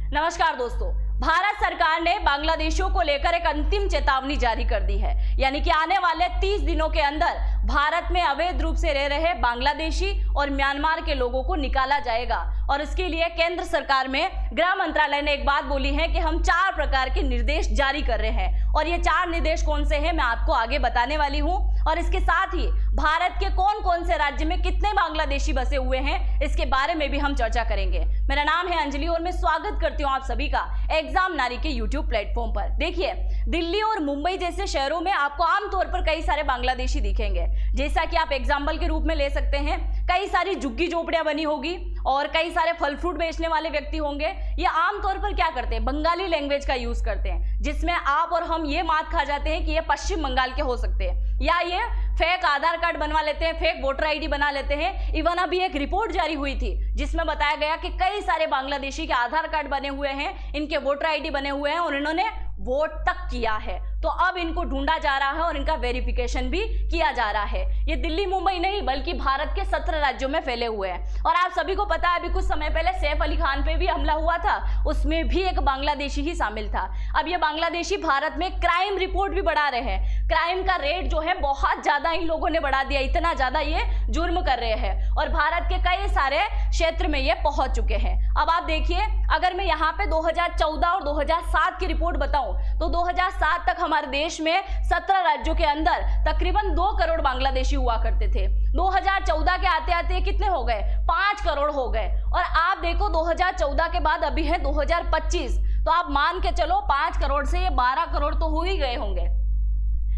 नमस्कार दोस्तों, भारत सरकार ने बांग्लादेशियों को लेकर एक अंतिम चेतावनी जारी कर दी है। यानी कि आने वाले 30 दिनों के अंदर भारत में अवैध रूप से रह रहे बांग्लादेशी और म्यांमार के लोगों को निकाला जाएगा। और इसके लिए केंद्र सरकार में गृह मंत्रालय ने एक बात बोली है कि हम 4 प्रकार के निर्देश जारी कर रहे हैं। और ये 4 निर्देश कौन से हैं मैं आपको आगे बताने वाली हूँ। और इसके साथ ही भारत के कौन कौन से राज्य में कितने बांग्लादेशी बसे हुए हैं इसके बारे में भी हम चर्चा करेंगे। मेरा नाम है अंजलि और मैं स्वागत करती हूँ आप सभी का एग्जाम नारी के यूट्यूब प्लेटफॉर्म पर। देखिए, दिल्ली और मुंबई जैसे शहरों में आपको आमतौर पर कई सारे बांग्लादेशी दिखेंगे। जैसा कि आप एग्जाम्पल के रूप में ले सकते हैं, कई सारी झुग्गी झोपड़ियां बनी होगी और कई सारे फल फ्रूट बेचने वाले व्यक्ति होंगे। ये आमतौर पर क्या करते हैं, बंगाली लैंग्वेज का यूज करते हैं, जिसमें आप और हम ये मात खा जाते हैं कि ये पश्चिम बंगाल के हो सकते हैं, या ये फेक आधार कार्ड बनवा लेते हैं, फेक वोटर आईडी बना लेते हैं। इवन अभी एक रिपोर्ट जारी हुई थी जिसमें बताया गया कि कई सारे बांग्लादेशी के आधार कार्ड बने हुए हैं, इनके वोटर आईडी बने हुए हैं और इन्होंने वोट तक किया है। तो अब इनको ढूंढा जा रहा है और इनका वेरिफिकेशन भी किया जा रहा है। ये दिल्ली मुंबई नहीं बल्कि भारत के 17 राज्यों में फैले हुए हैं। और आप सभी को पता है, अभी कुछ समय पहले सैफ अली खान पे भी हमला हुआ था, उसमें भी एक बांग्लादेशी ही शामिल था। अब ये बांग्लादेशी भारत में क्राइम रिपोर्ट भी बढ़ा रहे हैं। क्राइम का रेट जो है बहुत ज्यादा इन लोगों ने बढ़ा दिया, इतना ज्यादा ये जुर्म कर रहे हैं और भारत के कई सारे क्षेत्र में ये पहुंच चुके हैं। अब आप देखिए, अगर मैं यहाँ पे 2014 और 2007 की रिपोर्ट बताऊं तो 2007 तक हमारे देश में 17 राज्यों के अंदर तकरीबन 2 करोड़ बांग्लादेशी हुआ करते थे। 2014 के आते आते कितने हो गए, 5 करोड़ हो गए। और आप देखो 2014 के बाद अभी है 2025, तो आप मान के चलो 5 करोड़ से ये 12 करोड़ तो हो ही गए होंगे,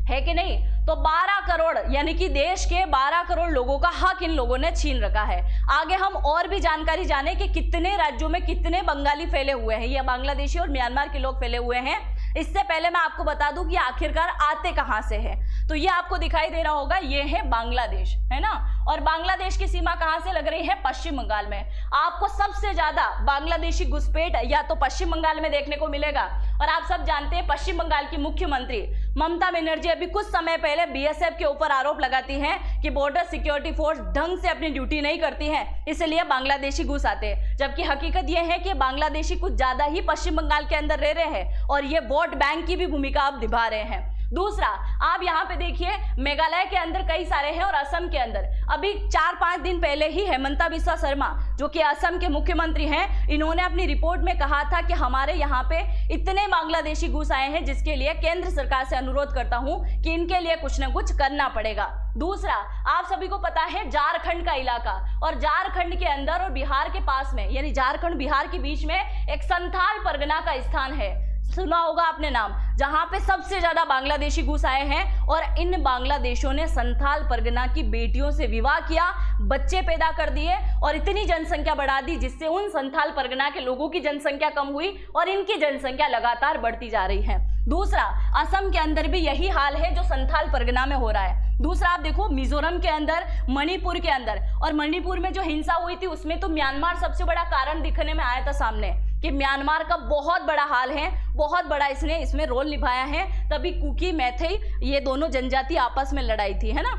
है कि नहीं। तो 12 करोड़ यानी कि देश के 12 करोड़ लोगों का हक इन लोगों ने छीन रखा है। आगे हम और भी जानकारी जाने कि कितने राज्यों में कितने बंगाली फैले हुए हैं, ये बांग्लादेशी और म्यांमार के लोग फैले हुए हैं। इससे पहले मैं आपको बता दूं कि आखिरकार आते कहां से हैं। तो ये आपको दिखाई दे रहा होगा, ये है बांग्लादेश, है ना। और बांग्लादेश की सीमा कहां से लग रही है, पश्चिम बंगाल में। आपको सबसे ज्यादा बांग्लादेशी घुसपैठ या तो पश्चिम बंगाल में देखने को मिलेगा। और आप सब जानते हैं पश्चिम बंगाल की मुख्यमंत्री ममता बनर्जी अभी कुछ समय पहले बीएसएफ के ऊपर आरोप लगाती हैं कि बॉर्डर सिक्योरिटी फोर्स ढंग से अपनी ड्यूटी नहीं करती है, इसलिए बांग्लादेशी घुस आते हैं। जबकि हकीकत यह है कि बांग्लादेशी कुछ ज्यादा ही पश्चिम बंगाल के अंदर रह रहे हैं और ये वोट बैंक की भी भूमिका अब निभा रहे हैं। दूसरा, आप यहाँ पे देखिए, मेघालय के अंदर कई सारे हैं और असम के अंदर अभी 4-5 दिन पहले ही हेमंता बिस्वा शर्मा जो कि असम के मुख्यमंत्री हैं, इन्होंने अपनी रिपोर्ट में कहा था कि हमारे यहाँ पे इतने बांग्लादेशी घुस आए हैं जिसके लिए केंद्र सरकार से अनुरोध करता हूं कि इनके लिए कुछ न कुछ करना पड़ेगा। दूसरा, आप सभी को पता है झारखंड का इलाका, और झारखंड के अंदर और बिहार के पास में यानी झारखंड बिहार के बीच में एक संथाल परगना का स्थान है, सुना होगा आपने नाम, जहां पे सबसे ज्यादा बांग्लादेशी घुस आए हैं। और इन बांग्लादेशियों ने संथाल परगना की बेटियों से विवाह किया, बच्चे पैदा कर दिए और इतनी जनसंख्या बढ़ा दी जिससे उन संथाल परगना के लोगों की जनसंख्या कम हुई और इनकी जनसंख्या लगातार बढ़ती जा रही है। दूसरा, असम के अंदर भी यही हाल है जो संथाल परगना में हो रहा है। दूसरा, आप देखो मिजोरम के अंदर, मणिपुर के अंदर, और मणिपुर में जो हिंसा हुई थी उसमें तो म्यांमार सबसे बड़ा कारण दिखने में आया था सामने कि म्यांमार का बहुत बड़ा हाल है, बहुत बड़ा इसने इसमें रोल निभाया है। तभी कुकी, मैथई ये दोनों जनजाति आपस में लड़ाई थी, है ना।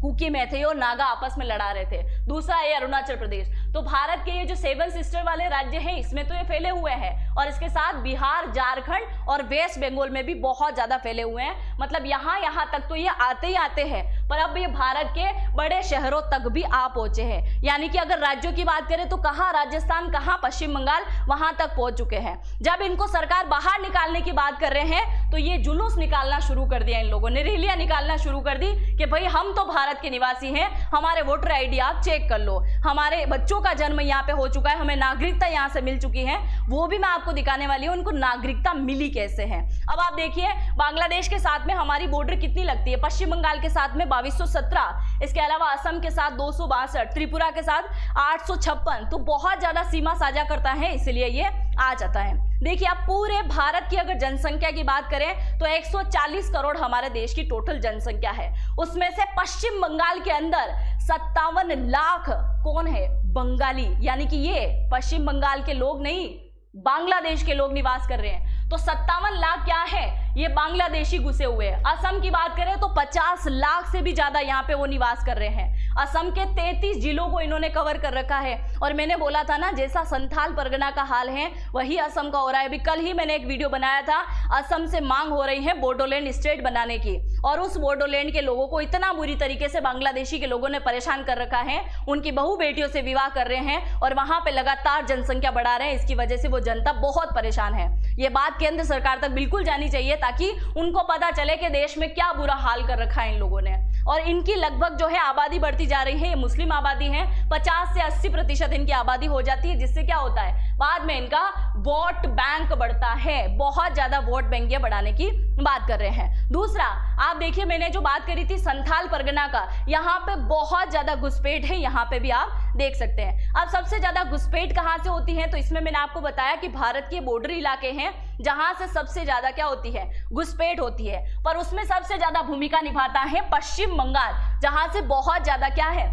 कुकी, मैथई और नागा आपस में लड़ा रहे थे। दूसरा है अरुणाचल प्रदेश। तो भारत के ये जो 7 सिस्टर वाले राज्य हैं इसमें तो ये फैले हुए हैं और इसके साथ बिहार, झारखंड और वेस्ट बंगाल में भी बहुत ज्यादा फैले हुए हैं। मतलब यहाँ तक तो ये आते ही आते हैं, पर अब ये भारत के बड़े शहरों तक भी आ पहुंचे हैं। यानी कि अगर राज्यों की बात करें तो कहाँ राजस्थान, कहाँ पश्चिम बंगाल, वहां तक पहुंच चुके हैं। जब इनको सरकार बाहर निकालने की बात कर रहे हैं तो ये जुलूस निकालना शुरू कर दिया, इन लोगों ने रैलियां निकालना शुरू कर दी कि भाई हम तो भारत के निवासी हैं, हमारे वोटर आईडी आप चेक कर लो, हमारे बच्चों का जन्म यहाँ पे हो चुका है, हमें नागरिकता यहाँ से मिल चुकी है। वो भी मैं आपको दिखाने वाली हूँ उनको नागरिकता मिली कैसे है। अब आप देखिए, बांग्लादेश के साथ में हमारी बॉर्डर कितनी लगती है, पश्चिम बंगाल के साथ में 2217, इसके अलावा असम के साथ 262, त्रिपुरा के साथ 856, तो बहुत ज्यादा सीमा साझा करता है, इसलिए ये आ जाता है। देखिए, आप पूरे भारत की अगर जनसंख्या की बात करें तो 140 करोड़ हमारे देश की टोटल जनसंख्या है। उसमें से पश्चिम बंगाल के अंदर 57 लाख कौन है, बंगाली, यानी कि ये पश्चिम बंगाल के लोग नहीं, बांग्लादेश के लोग निवास कर रहे हैं। तो 57 लाख क्या है, ये बांग्लादेशी घुसे हुए हैं। असम की बात करें तो 50 लाख से भी ज्यादा यहाँ पे वो निवास कर रहे हैं। असम के 33 जिलों को इन्होंने कवर कर रखा है। और मैंने बोला था ना, जैसा संथाल परगना का हाल है वही असम का हो रहा है। अभी कल ही मैंने एक वीडियो बनाया था, असम से मांग हो रही है बोडोलैंड स्टेट बनाने की, और उस बोडोलैंड के लोगों को इतना बुरी तरीके से बांग्लादेशी के लोगों ने परेशान कर रखा है, उनकी बहू बेटियों से विवाह कर रहे हैं और वहां पे लगातार जनसंख्या बढ़ा रहे हैं। इसकी वजह से वो जनता बहुत परेशान है। ये बात केंद्र सरकार तक बिल्कुल जानी चाहिए, ताकि उनको पता चले कि देश में क्या बुरा हाल कर रखा है इन लोगों ने। और इनकी लगभग जो है आबादी बढ़ती जा रही है, ये मुस्लिम आबादी है, 50 से 80% इनकी आबादी हो जाती है, जिससे क्या होता है, बाद में इनका वोट बैंक बढ़ता है। बहुत ज्यादा वोट बैंक ये बढ़ाने की बात कर रहे हैं। दूसरा, आप देखिए, मैंने जो बात करी थी संथाल परगना का, यहाँ पे बहुत ज्यादा घुसपैठ है, यहाँ पे भी आप देख सकते हैं। अब सबसे ज्यादा घुसपैठ कहाँ से होती है, तो इसमें मैंने आपको बताया कि भारत के बॉर्डर इलाके हैं जहां से सबसे ज्यादा क्या होती है, घुसपैठ होती है। पर उसमें सबसे ज्यादा भूमिका निभाता है पश्चिम बंगाल, जहां से बहुत ज्यादा क्या है,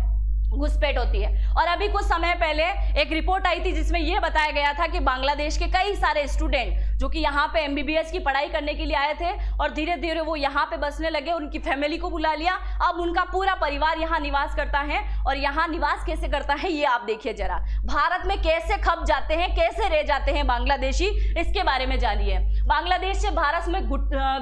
घुसपैठ होती है। और अभी कुछ समय पहले एक रिपोर्ट आई थी जिसमें यह बताया गया था कि बांग्लादेश के कई सारे स्टूडेंट जो कि यहाँ पे MBBS की पढ़ाई करने के लिए आए थे और धीरे धीरे वो यहाँ पे बसने लगे, उनकी फैमिली को बुला लिया, अब उनका पूरा परिवार यहाँ निवास करता है। और यहाँ निवास कैसे करता है, ये आप देखिए जरा, भारत में कैसे खप जाते हैं, कैसे रह जाते हैं बांग्लादेशी, इसके बारे में जानिए। बांग्लादेश से भारत में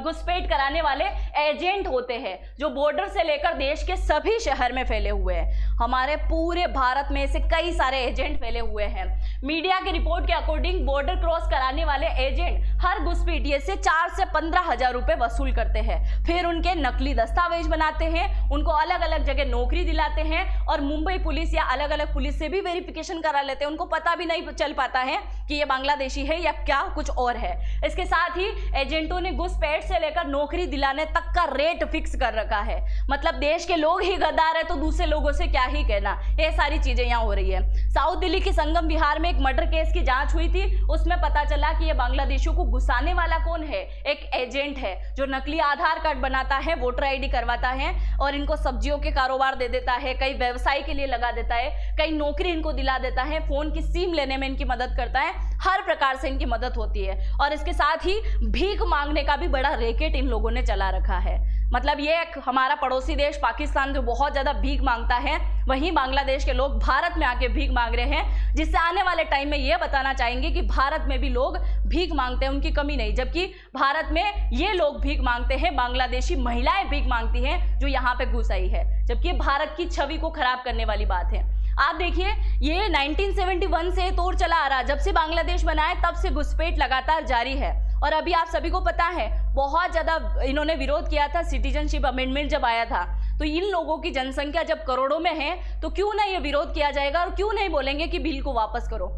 घुसपैठ कराने वाले एजेंट होते हैं जो बॉर्डर से लेकर देश के सभी शहर में फैले हुए हैं। हमारे पूरे भारत में से कई सारे एजेंट फैले हुए हैं। मीडिया की रिपोर्ट के अकॉर्डिंग बॉर्डर क्रॉस कराने वाले एजेंट हर घुसपैठिए से 4 से 15 हजार रुपए वसूल करते हैं। फिर उनके नकली दस्तावेज बनाते हैं, उनको अलग अलग जगह नौकरी दिलाते हैं और मुंबई पुलिस या अलग अलग पुलिस से भी वेरिफिकेशन करा लेते हैं। उनको पता भी नहीं चल पाता है कि ये बांग्लादेशी है या क्या कुछ और है। इसके साथ ही एजेंटों ने घुसपैठ से लेकर नौकरी दिलाने तक का रेट फिक्स कर रखा है। मतलब देश के लोग ही गद्दार है तो दूसरे लोगों से क्या ही कहना, ये सारी चीजें यहाँ हो रही है। साउथ दिल्ली के संगम विहार में एक मर्डर केस की जांच हुई थी, उसमें पता चला कि ये बांग्लादेशियों को घुसाने वाला कौन है, एक एजेंट है जो नकली आधार कार्ड बनाता है, वोटर ID करवाता है और इनको सब्जियों के कारोबार दे देता है, कई व्यवसाय के लिए लगा देता है, कई नौकरी इनको दिला देता है, फोन की सिम लेने में इनकी मदद करता है, हर प्रकार से इनकी मदद होती है। और इसके साथ ही भीख मांगने का भी बड़ा रैकेट इन लोगों ने चला रखा है। मतलब ये एक हमारा पड़ोसी देश पाकिस्तान जो बहुत ज्यादा भीख मांगता है, वहीं बांग्लादेश के लोग भारत में आके भीख मांग रहे हैं, जिससे आने वाले टाइम में ये बताना चाहेंगे कि भारत में भी लोग भीख मांगते हैं, उनकी कमी नहीं। जबकि भारत में ये लोग भीख मांगते हैं, बांग्लादेशी महिलाएं भीख मांगती हैं जो यहाँ पे घुस आई है, जबकि भारत की छवि को खराब करने वाली बात है। आप देखिए, ये 1971 से तौर चला आ रहा, जब से बांग्लादेश बना है तब से घुसपैठ लगातार जारी है। और अभी आप सभी को पता है बहुत ज्यादा इन्होंने विरोध किया था, सिटीजनशिप अमेंडमेंट जब आया था, तो इन लोगों की जनसंख्या जब करोड़ों में है तो क्यों ना ये विरोध किया जाएगा और क्यों नहीं बोलेंगे कि बिल को वापस करो।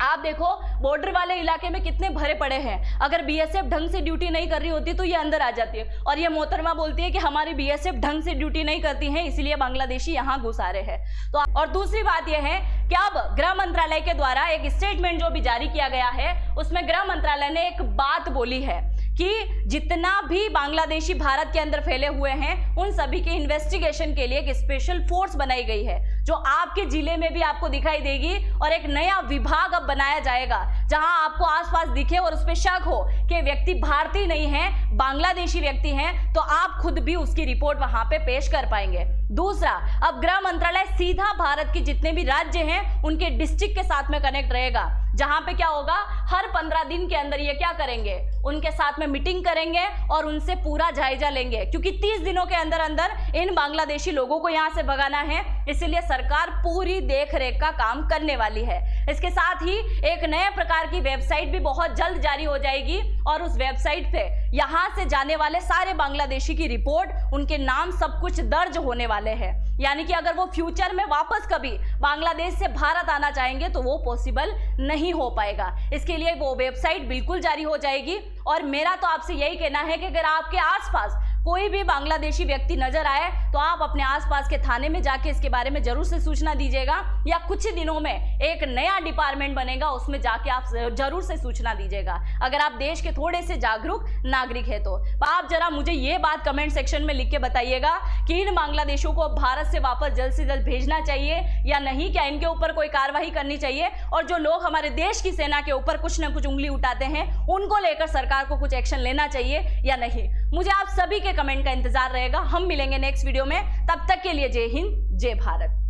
आप देखो बॉर्डर वाले इलाके में कितने भरे पड़े हैं, अगर BSF ढंग से ड्यूटी नहीं कर रही होती तो ये अंदर आ जाती है। और ये मोहतरमा बोलती है कि हमारी BSF ढंग से ड्यूटी नहीं करती है, इसलिए बांग्लादेशी यहाँ घुस आ रहे हैं। तो और दूसरी बात यह है कि अब गृह मंत्रालय के द्वारा एक स्टेटमेंट जो भी जारी किया गया है, उसमें गृह मंत्रालय ने एक बात बोली है कि जितना भी बांग्लादेशी भारत के अंदर फैले हुए हैं उन सभी के इन्वेस्टिगेशन के लिए एक स्पेशल फोर्स बनाई गई है, जो आपके जिले में भी आपको दिखाई देगी। और एक नया विभाग अब बनाया जाएगा जहां आपको आसपास दिखे और उस पर शक हो कि व्यक्ति भारतीय नहीं है, बांग्लादेशी व्यक्ति हैं, तो आप खुद भी उसकी रिपोर्ट वहां पे पेश कर पाएंगे। दूसरा, अब गृह मंत्रालय सीधा भारत के जितने भी राज्य हैं उनके डिस्ट्रिक्ट के साथ में कनेक्ट रहेगा, जहां पे क्या होगा, हर 15 दिन के अंदर ये क्या करेंगे, उनके साथ में मीटिंग करेंगे और उनसे पूरा जायजा लेंगे, क्योंकि 30 दिनों के अंदर अंदर इन बांग्लादेशी लोगों को यहां से भगाना है। इसलिए सरकार पूरी देखरेख का काम करने वाली है। इसके साथ ही एक नए प्रकार की वेबसाइट भी बहुत जल्द जारी हो जाएगी और उस वेबसाइट पे यहां से जाने वाले सारे बांग्लादेशी की रिपोर्ट, उनके नाम, सब कुछ दर्ज होने वाले हैं। यानी कि अगर वो फ्यूचर में वापस कभी बांग्लादेश से भारत आना चाहेंगे तो वो पॉसिबल नहीं हो पाएगा। इसके लिए वो वेबसाइट बिल्कुल जारी हो जाएगी। और मेरा तो आपसे यही कहना है कि अगर आपके आसपास कोई भी बांग्लादेशी व्यक्ति नजर आए तो आप अपने आसपास के थाने में जाके इसके बारे में जरूर से सूचना दीजिएगा, या कुछ ही दिनों में एक नया डिपार्टमेंट बनेगा उसमें जाके आप जरूर से सूचना दीजिएगा अगर आप देश के थोड़े से जागरूक नागरिक है तो। आप जरा मुझे ये बात कमेंट सेक्शन में लिख के बताइएगा कि इन बांग्लादेशियों को भारत से वापस जल्द से जल्द भेजना चाहिए या नहीं, क्या इनके ऊपर कोई कार्रवाई करनी चाहिए, और जो लोग हमारे देश की सेना के ऊपर कुछ न कुछ उंगली उठाते हैं उनको लेकर सरकार को कुछ एक्शन लेना चाहिए या नहीं। मुझे आप सभी के कमेंट का इंतजार रहेगा। हम मिलेंगे नेक्स्ट वीडियो में, तब तक के लिए जय हिंद जय भारत।